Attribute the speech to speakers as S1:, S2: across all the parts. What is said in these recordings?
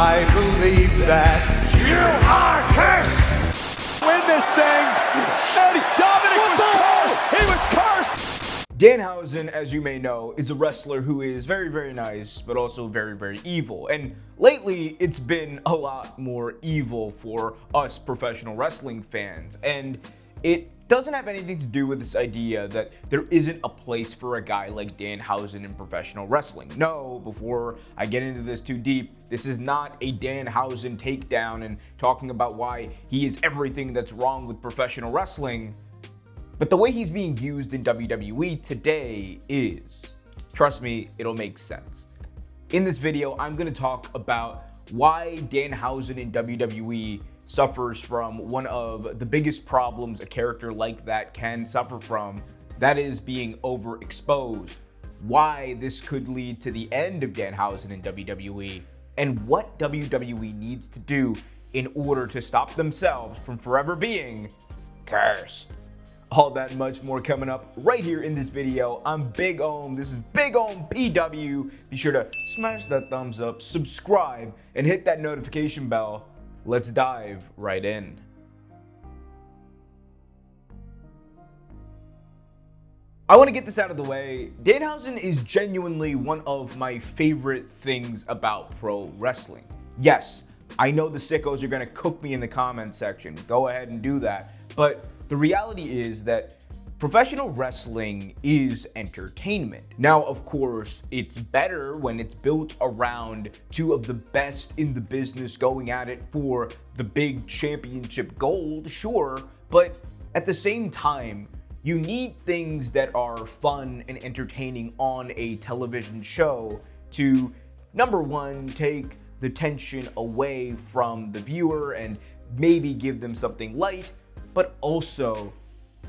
S1: I believe that you are cursed.
S2: Win this thing. Eddie Dominic was cursed. He was cursed.
S3: Danhausen, as you may know, is a wrestler who is very, very nice, but also very, very evil. And lately, it's been a lot more evil for us professional wrestling fans. And it doesn't have anything to do with this idea that there isn't a place for a guy like Danhausen in professional wrestling. No, before I get into this too deep, this is not a Danhausen takedown and talking about why he is everything that's wrong with professional wrestling. But the way he's being used in WWE today is, trust me, it'll make sense. In this video, I'm going to talk about why Danhausen in WWE suffers from one of the biggest problems a character like that can suffer from, that is being overexposed, why this could lead to the end of Danhausen in WWE, and what WWE needs to do in order to stop themselves from forever being cursed. All that and much more coming up right here in this video. I'm Big Ohm. This is Big Ohm PW. Be sure to smash that thumbs up, subscribe, and hit that notification bell. Let's dive right in. I want to get this out of the way. Danhausen is genuinely one of my favorite things about pro wrestling. Yes, I know the sickos are going to cook me in the comment section. Go ahead and do that. But the reality is that professional wrestling is entertainment. Now, of course, it's better when it's built around two of the best in the business going at it for the big championship gold, sure, but at the same time, you need things that are fun and entertaining on a television show to, number one, take the tension away from the viewer and maybe give them something light, but also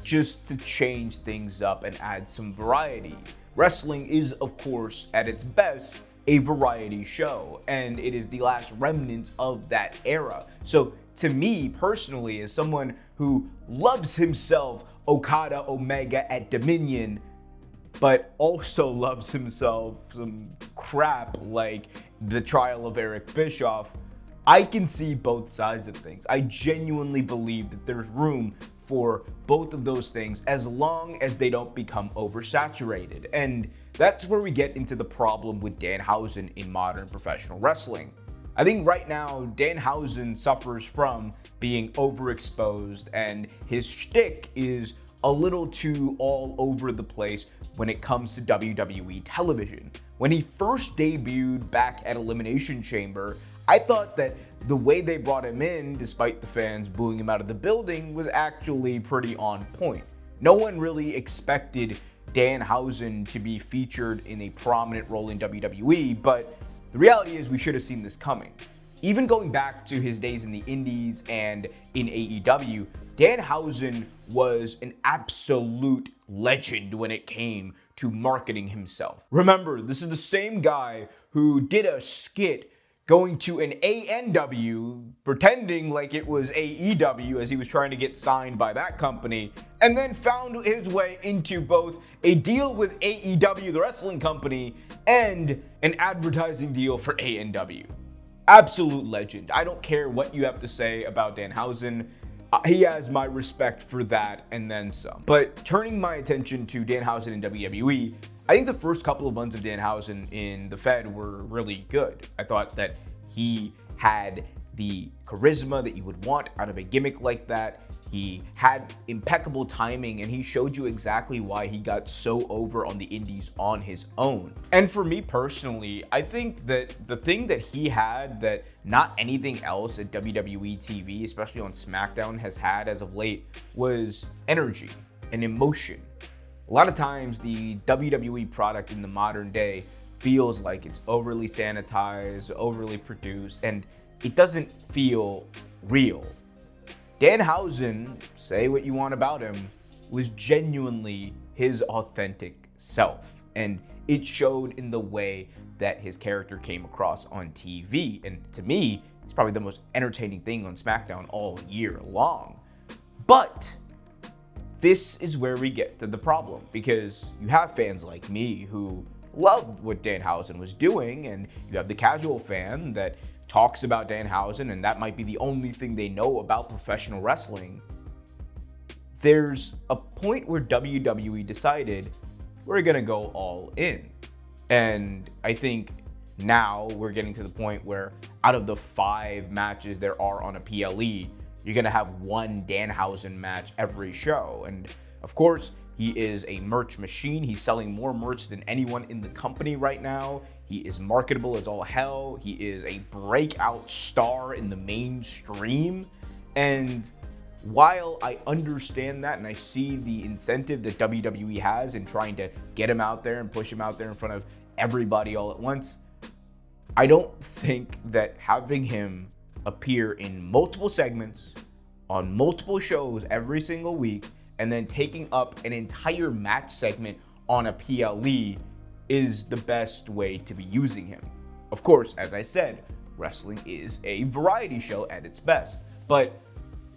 S3: just to change things up and add some variety. Wrestling is, of course, at its best, a variety show, and it is the last remnants of that era. So to me personally, as someone who loves himself Okada Omega at Dominion, but also loves himself some crap like the trial of Eric Bischoff, I can see both sides of things. I genuinely believe that there's room for both of those things as long as they don't become oversaturated. And that's where we get into the problem with Danhausen in modern professional wrestling. I think right now, Danhausen suffers from being overexposed and his shtick is a little too all over the place when it comes to WWE television. When he first debuted back at Elimination Chamber, I thought that the way they brought him in, despite the fans booing him out of the building, was actually pretty on point. No one really expected Danhausen to be featured in a prominent role in WWE, but the reality is we should have seen this coming. Even going back to his days in the Indies and in AEW, Danhausen was an absolute legend when it came to marketing himself. Remember, this is the same guy who did a skit going to an ANW, pretending like it was AEW as he was trying to get signed by that company, and then found his way into both a deal with AEW, the wrestling company, and an advertising deal for ANW. Absolute legend. I don't care what you have to say about Danhausen. He has my respect for that and then some. But turning my attention to Danhausen in WWE, I think the first couple of months of Danhausen in the Fed were really good. I thought that he had the charisma that you would want out of a gimmick like that. He had impeccable timing and he showed you exactly why he got so over on the indies on his own. And for me personally, I think that the thing that he had that not anything else at WWE TV, especially on SmackDown, has had as of late was energy and emotion. A lot of times the WWE product in the modern day feels like it's overly sanitized, overly produced, and it doesn't feel real. Danhausen, say what you want about him, was genuinely his authentic self. And it showed in the way that his character came across on TV. And to me, it's probably the most entertaining thing on SmackDown all year long. But this is where we get to the problem, because you have fans like me who loved what Danhausen was doing, and you have the casual fan that talks about Danhausen, and that might be the only thing they know about professional wrestling, there's a point where WWE decided we're gonna go all in. And I think now we're getting to the point where out of the 5 matches there are on a PLE, you're gonna have one Danhausen match every show. And of course, he is a merch machine. He's selling more merch than anyone in the company right now. He is marketable as all hell. He is a breakout star in the mainstream. And while I understand that and I see the incentive that WWE has in trying to get him out there and push him out there in front of everybody all at once, I don't think that having him appear in multiple segments on multiple shows every single week and then taking up an entire match segment on a PLE is the best way to be using him. Of course, as I said, wrestling is a variety show at its best, but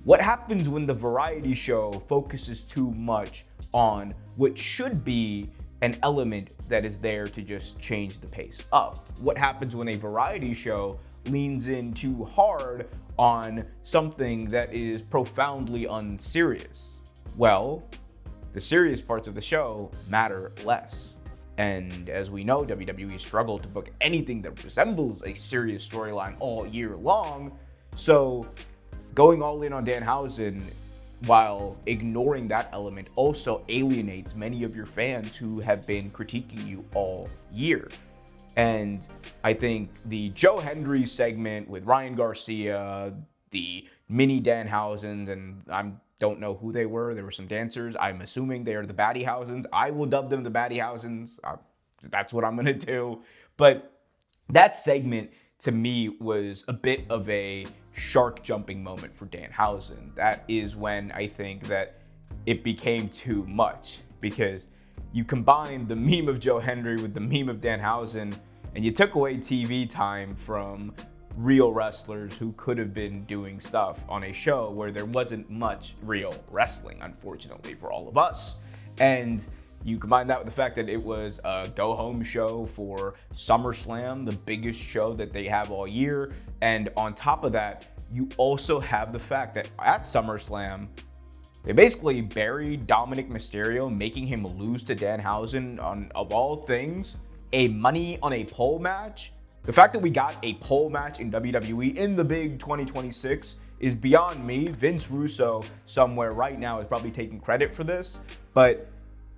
S3: what happens when the variety show focuses too much on what should be an element that is there to just change the pace up? What happens when a variety show leans in too hard on something that is profoundly unserious? Well, the serious parts of the show matter less. And as we know, WWE struggled to book anything that resembles a serious storyline all year long. So going all in on Danhausen while ignoring that element also alienates many of your fans who have been critiquing you all year. And I think the Joe Hendry segment with Ryan Garcia, the mini Danhausens, and I don't know who they were. There were some dancers. I'm assuming they are the Baddiehausens. I will dub them the Baddiehausens. That's what I'm going to do. But that segment to me was a bit of a shark jumping moment for Danhausen. That is when I think that it became too much, because you combine the meme of Joe Hendry with the meme of Danhausen, and you took away TV time from real wrestlers who could have been doing stuff on a show where there wasn't much real wrestling, unfortunately, for all of us. And you combine that with the fact that it was a go-home show for SummerSlam, the biggest show that they have all year. And on top of that, you also have the fact that at SummerSlam, they basically buried Dominic Mysterio, making him lose to Danhausen on, of all things, a money on a pole match. The fact that we got a pole match in WWE in the big 2026 is beyond me. Vince Russo somewhere right now is probably taking credit for this, but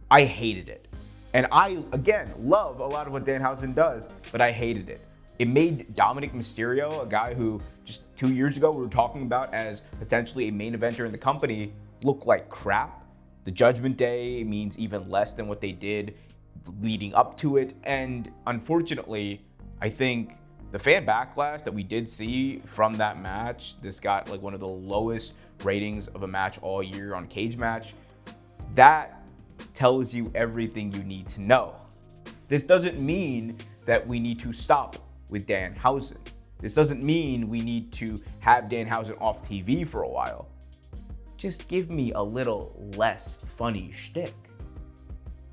S3: I hated it. And I, again, love a lot of what Danhausen does, but I hated it. It made Dominic Mysterio, a guy who just 2 years ago we were talking about as potentially a main eventer in the company, look like crap. The Judgment Day means even less than what they did leading up to it. And unfortunately, I think the fan backlash that we did see from that match, this got like one of the lowest ratings of a match all year on Cage Match, that tells you everything you need to know. This doesn't mean that we need to stop with Danhausen. This doesn't mean we need to have Danhausen off TV for a while. Just give me a little less funny shtick.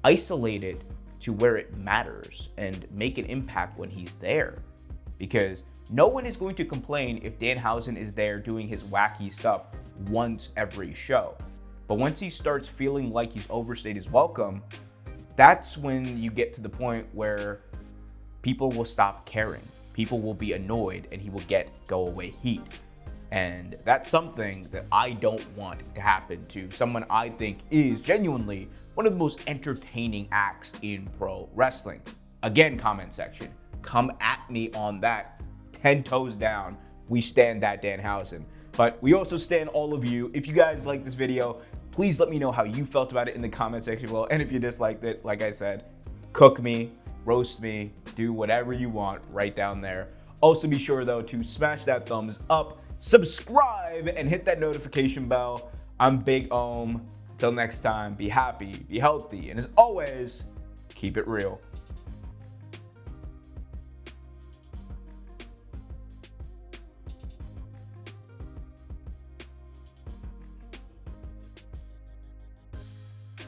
S3: Isolate it to where it matters and make an impact when he's there. Because no one is going to complain if Danhausen is there doing his wacky stuff once every show. But once he starts feeling like he's overstayed his welcome, that's when you get to the point where people will stop caring. People will be annoyed and he will get go away heat. And that's something that I don't want to happen to someone I think is genuinely one of the most entertaining acts in pro wrestling. Again, comment section, come at me on that. 10 toes down. We stand that Danhausen. But we also stand all of you. If you guys like this video, please let me know how you felt about it in the comment section below. And if you disliked it, like I said, cook me, roast me, do whatever you want right down there. Also be sure though to smash that thumbs up, subscribe, and hit that notification bell. I'm Big Ohm. Until next time, be happy, be healthy, and as always, keep it real.